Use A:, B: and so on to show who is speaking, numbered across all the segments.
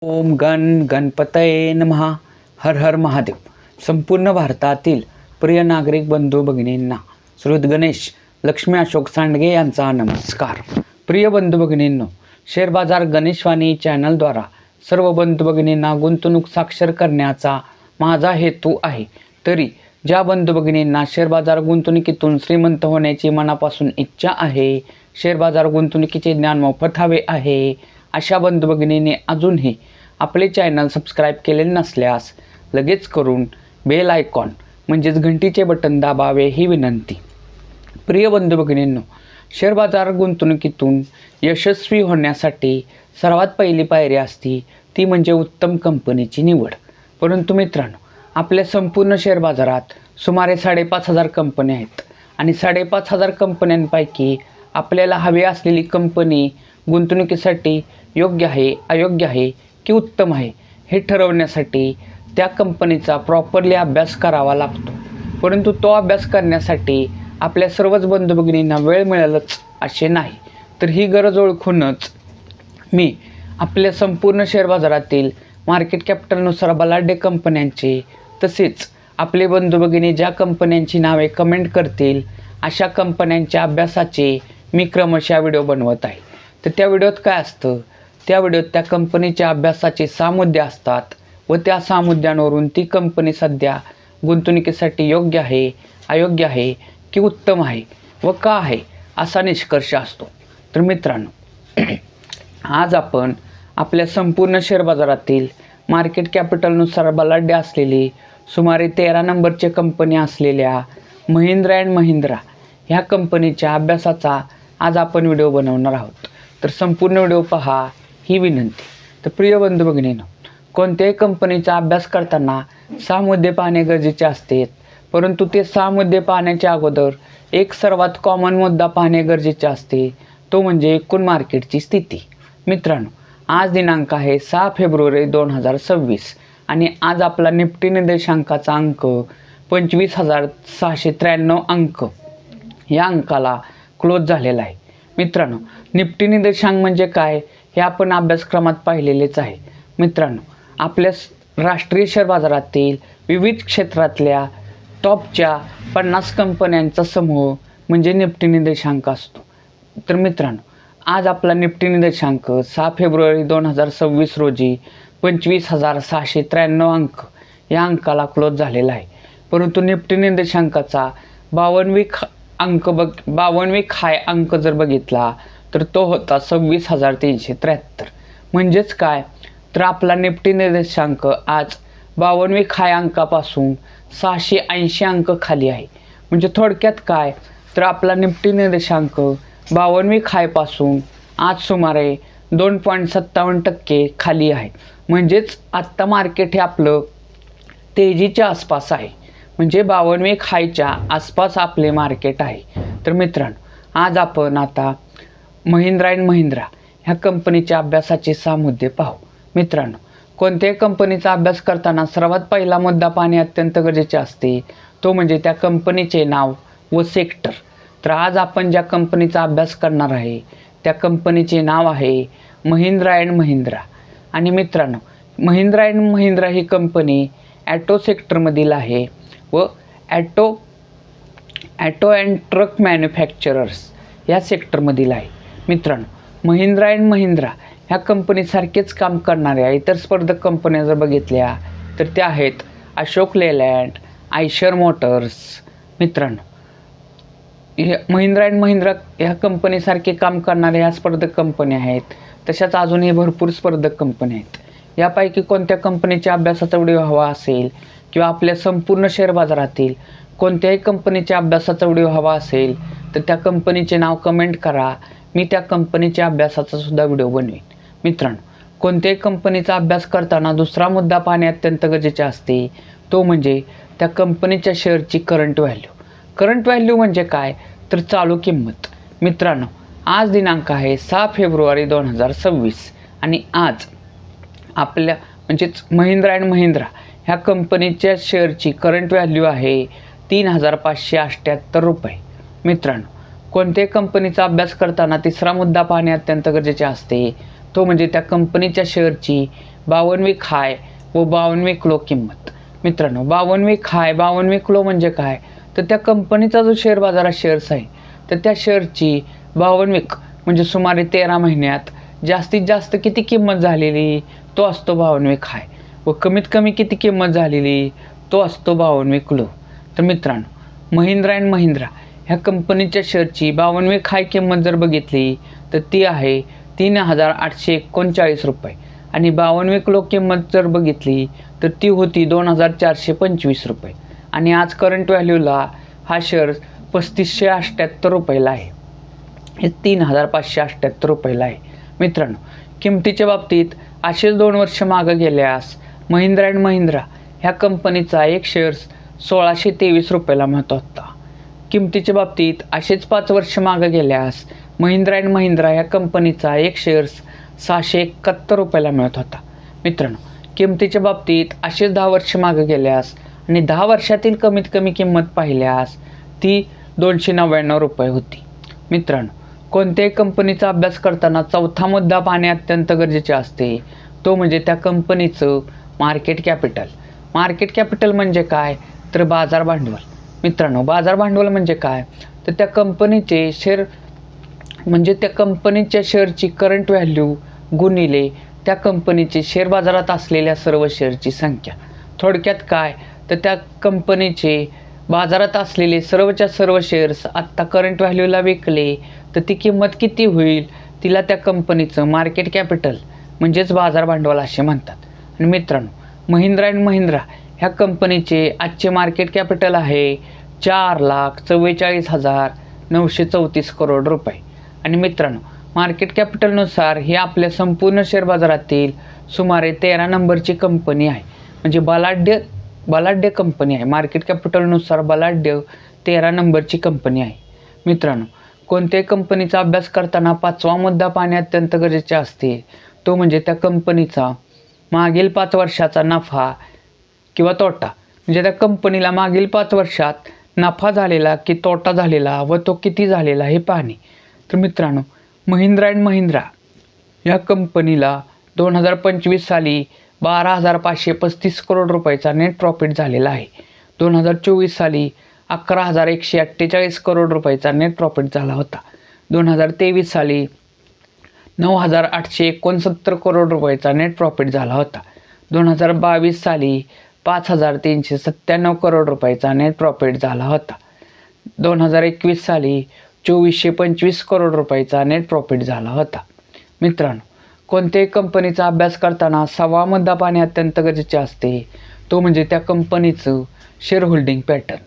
A: ओम गण गणपतये नमः. हर हर महादेव. संपूर्ण भारतातील प्रिय नागरिक बंधू भगिनींना श्रीयुत गणेश लक्ष्मी अशोक सांडगे यांचा नमस्कार. प्रिय बंधू भगिनींनो, शेअर बाजार गणेशवाणी चॅनलद्वारा सर्व बंधू भगिनींना गुंतवणूक साक्षर करण्याचा माझा हेतू आहे. तरी ज्या बंधू भगिनींना शेअर बाजार गुंतवणुकीतून श्रीमंत होण्याची मनापासून इच्छा आहे, शेअर बाजार गुंतवणुकीचे ज्ञान मोफत हवे आहे, अशा बंधू भगिनींनी अजूनही आपले चॅनल सबस्क्राईब केलेले नसल्यास लगेच करून बेल आयकॉन म्हणजेच घंटीचे बटन दाबावे ही विनंती. प्रिय बंधू भगिनींनो, शेअर बाजार गुंतवणुकीतून यशस्वी होण्यासाठी सर्वात पहिली पायरी असती ती म्हणजे उत्तम कंपनीची निवड. परंतु मित्रांनो, आपल्या संपूर्ण शेअर बाजारात सुमारे 5,500 कंपन्या आहेत आणि 5,500 कंपन्यांपैकी आपल्याला हवी असलेली कंपनी गुंतवणुकीसाठी योग्य आहे, अयोग्य आहे की उत्तम आहे हे ठरवण्यासाठी त्या कंपनीचा प्रॉपरली अभ्यास करावा लागतो. परंतु तो अभ्यास करण्यासाठी आपल्या सर्वच बंधू भगिनींना वेळ मिळेलच असे नाही. तर ही गरज ओळखूनच मी आपल्या संपूर्ण शेअर बाजारातील मार्केट कॅपिटलनुसार बलाढ्य कंपन्यांचे तसेच आपले बंधू भगिनी ज्या कंपन्यांची नावे कमेंट करतील अशा कंपन्यांच्या अभ्यासाचे मी क्रमशः व्हिडिओ बनवत आहे. तर त्या व्हिडिओत काय असतं, त्या व्हिडिओत त्या कंपनीच्या अभ्यासाचे 6 मुद्दे असतात व त्या 6 मुद्द्यांवरून ती कंपनी सध्या गुंतवणुकीसाठी योग्य आहे, अयोग्य आहे की उत्तम आहे व का आहे असा निष्कर्ष असतो. तर मित्रांनो, आज आपण आपल्या संपूर्ण शेअर बाजारातील मार्केट कॅपिटलनुसार बलाढ्य असलेली सुमारे 13 नंबरची कंपनी असलेल्या महिंद्रा अँड महिंद्रा ह्या कंपनीच्या अभ्यासाचा आज आपण व्हिडिओ बनवणार आहोत. तर संपूर्ण व्हिडिओ पहा ही विनंती. तर प्रिय बंधू भगिनींनो, कोणत्याही कंपनीचा अभ्यास करताना 6 मुद्दे पाहणे गरजेचे असते. परंतु ते 6 मुद्दे पाहण्याच्या अगोदर एक सर्वात कॉमन मुद्दा पाहणे गरजेचे असते, तो म्हणजे एकूण मार्केटची स्थिती. मित्रांनो, आज दिनांक आहे 6 फेब्रुवारी 2026 आणि आज आपला निफ्टी निर्देशांकाचा अंक 25,693 अंक या अंकाला क्लोज झालेला आहे. मित्रांनो, निफ्टी निर्देशांक म्हणजे काय हे आपण अभ्यासक्रमात पाहिलेलेच आहे. मित्रांनो, आपल्या राष्ट्रीय शेअर बाजारातील विविध क्षेत्रातल्या टॉपच्या 50 कंपन्यांचा समूह म्हणजे निफ्टी निर्देशांक असतो. तर मित्रांनो, आज आपला निफ्टी निर्देशांक 6 फेब्रुवारी 2026 रोजी 25,693 अंक या अंकाला क्लोज झालेला आहे. परंतु निफ्टी निर्देशांकाचा 52वी हाय अंक जर बघितला तर तो होता 26,373. म्हणजेच काय, तर आपला निफ्टी निर्देशांक आज 52वी हाय अंकापासून 680 अंक खाली आहे. म्हणजे थोडक्यात काय, तर आपला निफ्टी निर्देशांक 52वी हायपासून आज सुमारे 2.57% खाली आहे. म्हणजेच आत्ता मार्केट हे आपलं तेजीच्या आसपास आहे. म्हणजे 52वी हायच्या आसपास आपले मार्केट आहे. तर मित्रांनो, आज आपण आता महिंद्रा अँड महिंद्रा ह्या कंपनीच्या अभ्यासाचे 6 मुद्दे पाहू. मित्रांनो, कोणत्याही कंपनीचा अभ्यास करताना सर्वात पहिला मुद्दा पाहणे अत्यंत गरजेचे असते, तो म्हणजे त्या कंपनीचे नाव व सेक्टर. तर आज आपण ज्या कंपनीचा अभ्यास करणार आहे त्या कंपनीचे नाव आहे महिंद्रा अँड महिंद्रा. आणि मित्रांनो, Mahindra and Mahindra he company auto सेक्टरमधील आहे व ॲटो अँड ट्रक मॅन्युफॅक्चरर्स या सेक्टरमधील आहे. मित्रांनो, महिंद्रा अँड महिंद्रा ह्या कंपनीसारखेच काम करणाऱ्या इतर स्पर्धक कंपन्या जर बघितल्या तर त्या आहेत अशोक लेलँड, आयशर मोटर्स. मित्रांनो, महिंद्रा अँड महिंद्रा ह्या कंपनीसारखे काम करणाऱ्या ह्या स्पर्धक कंपन्या आहेत. तशाच अजूनही भरपूर स्पर्धक कंपन्या आहेत. यापैकी कोणत्या कंपनीच्या अभ्यासाचा व्हिडिओ हवा असेल किंवा आपल्या संपूर्ण शेअर बाजारातील कोणत्याही कंपनीच्या अभ्यासाचा व्हिडिओ हवा असेल तर त्या कंपनीचे नाव कमेंट करा. मी त्या कंपनीच्या अभ्यासाचा सुद्धा व्हिडिओ बनवेन. मित्रांनो, कोणत्याही कंपनीचा अभ्यास करताना दुसरा मुद्दा पाहणे अत्यंत गरजेचे असते, तो म्हणजे त्या कंपनीच्या शेअरची करंट व्हॅल्यू. करंट व्हॅल्यू म्हणजे काय, तर चालू किंमत. मित्रांनो, आज दिनांक आहे 6 फेब्रुवारी 2026 आणि आज आपल्या म्हणजेच महिंद्रा अँड महिंद्रा ह्या कंपनीच्या शेअरची करंट व्हॅल्यू आहे 3,578 रुपये. मित्रांनो, कोणत्याही कंपनीचा अभ्यास करताना तिसरा मुद्दा पाहणे अत्यंत गरजेचे असते, तो म्हणजे त्या कंपनीच्या शेअरची 52वी खाय व 52वी क्लो किंमत. मित्रांनो, 52वी खाय 52वी क्लो म्हणजे काय, तर त्या कंपनीचा जो शेअर बाजारात शेअर्स आहे तर त्या शेअरची 52वी म्हणजे सुमारे 13 महिन्यात जास्तीत जास्त किती किंमत झालेली तो असतो 52वी खाय, व कमीत कमी किती किंमत झालेली तो असतो 52वी क्लो. तर मित्रांनो, महिंद्रा अँड महिंद्रा ह्या कंपनीच्या शेअरची 52वी खाय किंमत जर बघितली तर ती आहे 3,839 रुपये, आणि 52वी क्लो किंमत जर बघितली तर ती होती 2,425 रुपये, आणि आज करंट व्हॅल्यूला हा शेअर 3,578 रुपयाला आहे. हे 3,578 रुपयाला आहे. मित्रांनो, किमतीच्या बाबतीत असेच 2 वर्ष मागं गेल्यास महिंद्रा अँड महिंद्रा ह्या कंपनीचा एक शेअर्स 1,623 रुपयाला मिळत होता. किमतीच्या बाबतीत असेच 5 वर्ष मागं गेल्यास महिंद्रा अँड महिंद्रा ह्या कंपनीचा एक शेअर्स 671 रुपयाला मिळत होता. मित्रांनो, किमतीच्या बाबतीत असेच 10 वर्ष मागं गेल्यास आणि 10 वर्षातील कमीत कमी किंमत पाहिल्यास ती 299 रुपये होती. मित्रांनो, कोणत्याही कंपनीचा अभ्यास करताना चौथा मुद्दा पाहणे अत्यंत गरजेचे असते, तो म्हणजे त्या कंपनीचं मार्केट कॅपिटल. मार्केट कॅपिटल म्हणजे काय, तर बाजार भांडवल. मित्रांनो, बाजार भांडवल म्हणजे काय, तर त्या कंपनीचे शेअर म्हणजे त्या कंपनीच्या शेअरची करंट व्हॅल्यू गुणिले त्या कंपनीचे शेअर बाजारात असलेल्या सर्व शेअरची संख्या. थोडक्यात काय, तर त्या कंपनीचे बाजारात असलेले सर्वच्या सर्व शेअर्स आत्ता करंट व्हॅल्यूला विकले तर ती किंमत किती होईल, तिला त्या कंपनीचं मार्केट कॅपिटल म्हणजेच बाजार भांडवल असे म्हणतात. आणि मित्रांनो, महिंद्रा अँड महिंद्रा ह्या कंपनीचे आजचे मार्केट कॅपिटल आहे 4,44,934 करोड रुपये. आणि मित्रांनो, मार्केट कॅपिटलनुसार ही आपल्या संपूर्ण शेअर बाजारातील सुमारे 13 नंबरची कंपनी आहे, म्हणजे बलाढ्य कंपनी आहे. मार्केट कॅपिटलनुसार बलाढ्य 13 नंबरची कंपनी आहे. मित्रांनो, कोणत्याही कंपनीचा अभ्यास करताना 5वा मुद्दा पाहणे अत्यंत गरजेचे असते, तो म्हणजे त्या कंपनीचा मागील 5 वर्षाचा नफा किंवा तोटा. म्हणजे त्या कंपनीला मागील 5 वर्षात नफा झालेला की तोटा झालेला व तो किती झालेला हे पाहणे. तर मित्रांनो, महिंद्रा अँड महिंद्रा या कंपनीला 2025 साली 12,535 करोड रुपयाचा नेट प्रॉफिट झालेला आहे. 2024 साली 11,148 करोड रुपयाचा नेट प्रॉफिट झाला होता. 2023 साली 9,869 करोड रुपयाचा नेट प्रॉफिट झाला होता. 2022 साली 5,397 करोड रुपयाचा नेट प्रॉफिट झाला होता. 2021 साली 2,425 करोड रुपयाचा नेट प्रॉफिट झाला होता. मित्रांनो, कोणत्याही कंपनीचा अभ्यास करताना 6वा मुद्दा पाहणे अत्यंत गरजेचे असते, तो म्हणजे त्या कंपनीचं share holding pattern.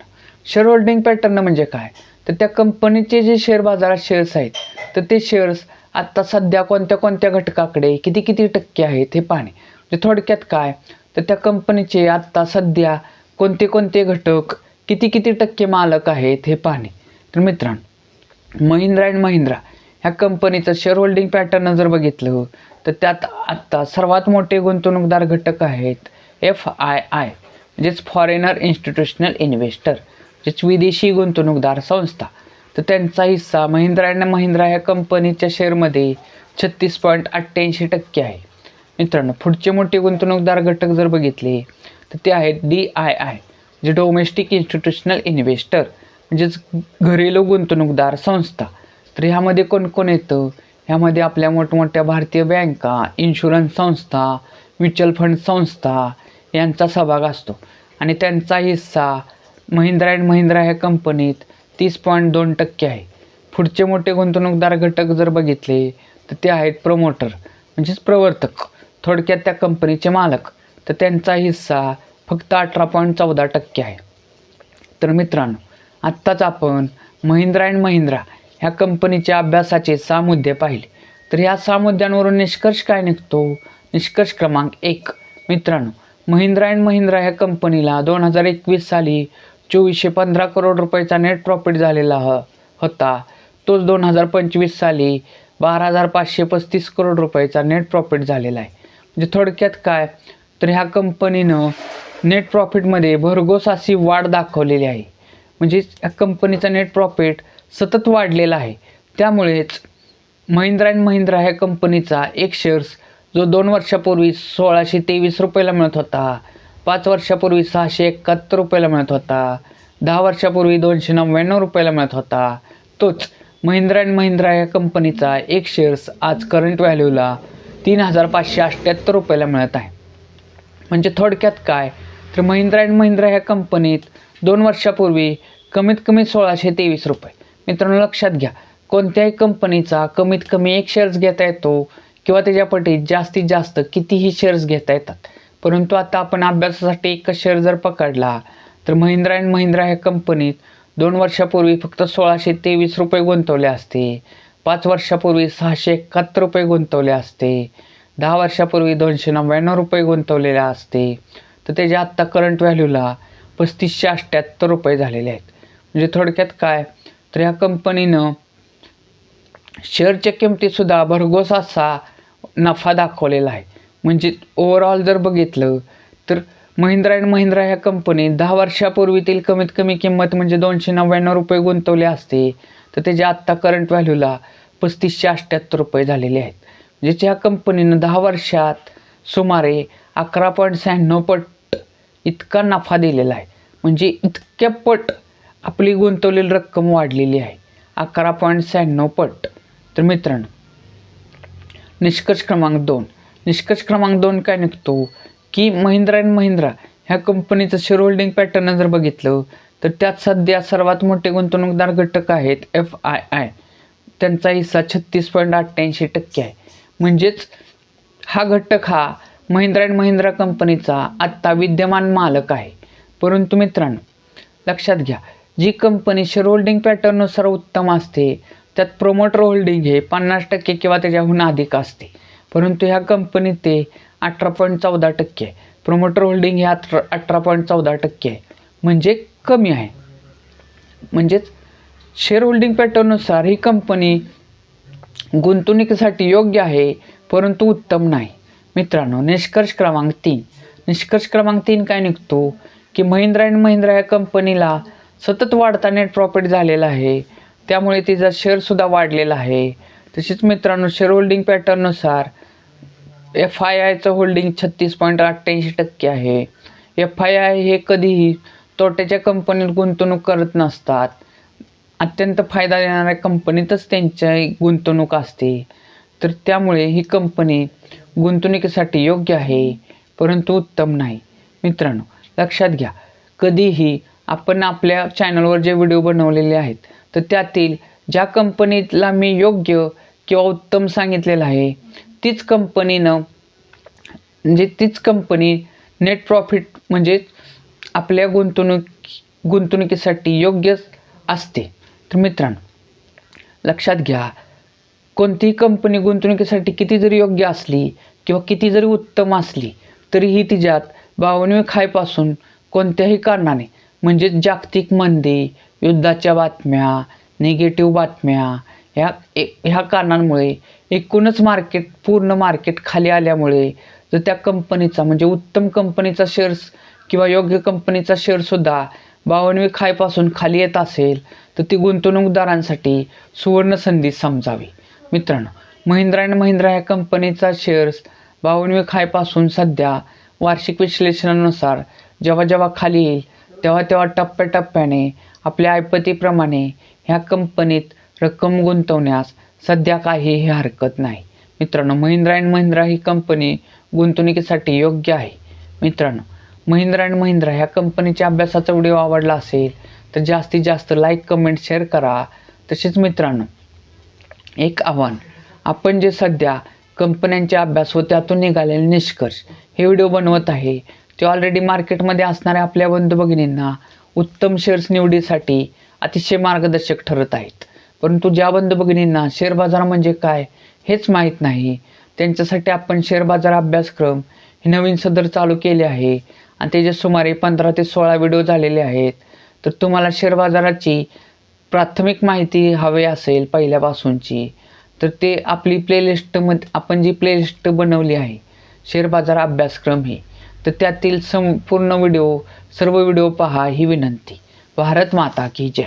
A: Share holding pattern म्हणजे काय, तर त्या कंपनीचे जे शेअर बाजारात शेअर्स आहेत तर ते शेअर्स आत्ता सध्या कोणत्या कोणत्या घटकाकडे किती टक्के आहेत हे पाहणे. म्हणजे थोडक्यात काय, तर त्या कंपनीचे आत्ता सध्या कोणते कोणते घटक किती टक्के मालक आहेत हे पाहणे. तर मित्रांनो, महिंद्रा अँड महिंद्रा ह्या कंपनीचं शेअर होल्डिंग पॅटर्न जर बघितलं तर त्यात आत्ता सर्वात मोठे गुंतवणूकदार घटक आहेत FII, म्हणजेच फॉरेनर इन्स्टिट्यूशनल इन्व्हेस्टर, म्हणजेच विदेशी गुंतवणूकदार संस्था. तर त्यांचा हिस्सा महिंद्रा अँड महिंद्रा ह्या कंपनीच्या शेअरमध्ये 36.88% आहे. मित्रांनो, पुढचे मोठे गुंतवणूकदार घटक जर बघितले तर ते आहेत DII, जे डोमेस्टिक इन्स्टिट्यूशनल इन्व्हेस्टर, म्हणजेच घरेलू गुंतवणूकदार संस्था. तर ह्यामध्ये कोण कोण येतं, ह्यामध्ये आपल्या मोठमोठ्या भारतीय बँका, इन्शुरन्स संस्था, म्युच्युअल फंड संस्था यांचा सहभाग असतो, आणि त्यांचा हिस्सा महिंद्रा अँड महिंद्रा ह्या कंपनीत 30.2% आहे. पुढचे मोठे गुंतवणूकदार घटक जर बघितले तर ते आहेत प्रमोटर, म्हणजेच प्रवर्तक, थोडक्यात त्या कंपनीचे मालक. तर त्यांचा हिस्सा फक्त 18.14% आहे. तर मित्रांनो, आत्ताच आपण महिंद्रा अँड महिंद्रा ह्या कंपनीच्या अभ्यासाचे 6 मुद्दे पाहिले. तर ह्या 6 मुद्द्यांवरून निष्कर्ष काय निघतो, निष्कर्ष क्रमांक 1. मित्रांनो, महिंद्रा अँड महिंद्रा ह्या कंपनीला 2021 साली 2,415 करोड रुपयाचा नेट प्रॉफिट झालेला होता. तोच 2025 साली 12,535 करोड रुपयाचा नेट प्रॉफिट झालेला आहे. म्हणजे थोडक्यात काय, तर ह्या कंपनीनं नेट प्रॉफिटमध्ये भरघोस अशी वाढ दाखवलेली आहे. म्हणजे या कंपनीचा नेट प्रॉफिट सतत वाढलेला आहे. त्यामुळेच महिंद्रा अँड महिंद्रा ह्या कंपनीचा एक शेअर्स जो 2 वर्षापूर्वी 1623 रुपयाला मिळत होता, 5 वर्षापूर्वी 671 रुपयाला मिळत होता, 10 वर्षापूर्वी 299 रुपयाला मिळत होता, तोच महिंद्रा अँड महिंद्रा या कंपनीचा एक शेअर्स आज करंट व्हॅल्यूला 3578 रुपयाला मिळत आहे. म्हणजे थोडक्यात काय तर महिंद्रा अँड महिंद्रा ह्या कंपनीत 2 वर्षापूर्वी कमीत कमी 1623 रुपये. मित्रांनो लक्षात घ्या, कोणत्याही कंपनीचा कमीत कमी एक शेअर्स घेता येतो किंवा त्याच्या पटीत जास्तीत जास्त कितीही शेअर्स घेता येतात. परंतु आता आपण अभ्यासासाठी एक शेअर जर पकडला तर महिंद्रा अँड महिंद्रा ह्या कंपनीत 2 वर्षापूर्वी फक्त 1623 रुपये गुंतवले असते, 5 वर्षापूर्वी 671 रुपये गुंतवले असते, 10 वर्षापूर्वी 299 रुपये गुंतवलेले असते, तर त्याच्या आत्ता करंट व्हॅल्यूला 3578 रुपये झालेले आहेत. म्हणजे थोडक्यात काय तर ह्या कंपनीनं शेअरच्या किमतीतसुद्धा भरघोस असा नफा दाखवलेला आहे. म्हणजे ओव्हरऑल जर बघितलं तर महिंद्रा अँड महिंद्रा ह्या कंपनीत 10 वर्षापूर्वीतील कमीत कमी किंमत म्हणजे 299 रुपये गुंतवले असते, तर त्याच्या आत्ता करंट व्हॅल्यूला 3578 रुपये झालेले आहेत. म्हणजे त्या कंपनीनं 10 वर्षात सुमारे 11.96 पट इतका नफा दिलेला आहे. म्हणजे इतक्या पट आपली गुंतवलेली रक्कम वाढलेली आहे, 11.96 पट. तर मित्रांनो निष्कर्ष क्रमांक 2 काय निघतो की महिंद्रा अँड महिंद्रा ह्या कंपनीचं शेअर होल्डिंग पॅटर्न जर बघितलं तर त्यात सध्या सर्वात मोठे गुंतवणूकदार घटक आहेत FII. त्यांचा हिस्सा 36.88% आहे. म्हणजेच हा घटक हा महिंद्रा अँड महिंद्रा कंपनीचा आत्ता विद्यमान मालक आहे. परंतु मित्रांनो लक्षात घ्या, जी कंपनी शेअर होल्डिंग पॅटर्ननुसार उत्तम असते त्यात प्रोमोटर होल्डिंग हे 50% किंवा त्याच्याहून अधिक असते. परंतु ह्या कंपनीत ते 18.14% आहे. प्रोमोटर होल्डिंग हे 18.14% आहे, म्हणजे कमी आहे. म्हणजेच शेअर होल्डिंग पॅटर्ननुसार ही कंपनी गुंतवणुकीसाठी योग्य आहे परंतु उत्तम नाही. मित्रांनो निष्कर्ष क्रमांक 3 काय निघतो की महिंद्रा अँड महिंद्रा या कंपनीला सतत वाढता नेट प्रॉफिट झालेला आहे, त्यामुळे तिचा शेअरसुद्धा वाढलेला आहे. तसेच मित्रांनो शेअर होल्डिंग पॅटर्ननुसार FIIचं होल्डिंग 36.88% आहे. FII हे कधीही तोट्याच्या कंपनीत गुंतवणूक करत नसतात. अत्यंत फायदा देणाऱ्या कंपनीतच त्यांची गुंतवणूक असते. तर त्यामुळे ही कंपनी गुंतवणुकीसाठी योग्य आहे परंतु उत्तम नाही. मित्रांनो लक्षात घ्या, कधीही आपण आपल्या चॅनलवर जे व्हिडिओ बनवलेले आहेत तर त्यातील ज्या कंपनीला मी योग्य किंवा उत्तम सांगितलेलं आहे तीच कंपनी नेट प्रॉफिट म्हणजे आपल्या गुंतवणुकीसाठी योग्य असते. तर मित्रांनो लक्षात घ्या, कोणतीही कंपनी गुंतवणुकीसाठी किती जरी योग्य असली किंवा किती जरी उत्तम असली तरीही तिच्यात भावनिक हायपासून कोणत्याही कारणाने म्हणजे जागतिक मंदी, युद्धाच्या बातम्या, निगेटिव्ह बातम्या ह्या कारणांमुळे एकूणच पूर्ण मार्केट खाली आल्यामुळे जर त्या कंपनीचा म्हणजे उत्तम कंपनीचा शेअर्स किंवा योग्य कंपनीचा शेअरसुद्धा भावनिक हायपासून खाली येत असेल तर ती गुंतवणूकदारांसाठी सुवर्ण संधी समजावी. मित्रांनो महिंद्रा अँड महिंद्रा ह्या कंपनीचा शेअर्स भावनिक हायपासून सध्या वार्षिक विश्लेषणानुसार जेव्हा खाली येईल तेव्हा टप्प्याटप्प्याने आपल्या ऐपतीप्रमाणे ह्या कंपनीत रक्कम गुंतवण्यास सध्या काहीही हरकत नाही. मित्रांनो Mahindra and Mahindra he company गुंतवणुकीसाठी योग्य आहे. मित्रांनो महिंद्रा अँड महिंद्रा ह्या कंपनीच्या अभ्यासाचा व्हिडिओ आवडला असेल तर जास्तीत जास्त लाईक कमेंट शेअर करा. तसेच मित्रांनो एक आव्हान, आपण जे सध्या कंपन्यांचे अभ्यास व त्यातून निघालेले निष्कर्ष हे व्हिडिओ बनवत आहे ते ऑलरेडी मार्केटमध्ये असणाऱ्या आपल्या बंधू भगिनींना उत्तम शेअर्स निवडीसाठी अतिशय मार्गदर्शक ठरत आहेत. परंतु ज्या बंधू भगिनींना शेअर बाजार म्हणजे काय हेच माहीत नाही त्यांच्यासाठी आपण शेअर बाजार अभ्यासक्रम हे नवीन सदर चालू केले आहे आणि त्याचे सुमारे 15 ते 16 व्हिडिओ झालेले आहेत. तर तुम्हाला शेअर बाजाराची प्राथमिक माहिती हवी असेल पहिल्यापासूनची तर ते आपली प्लेलिस्टमध्ये आपण जी प्लेलिस्ट बनवली आहे शेअर बाजार अभ्यासक्रम ही, तर त्यातील संपूर्ण सर्व व्हिडिओ पहा ही विनंती. भारत माता की जय.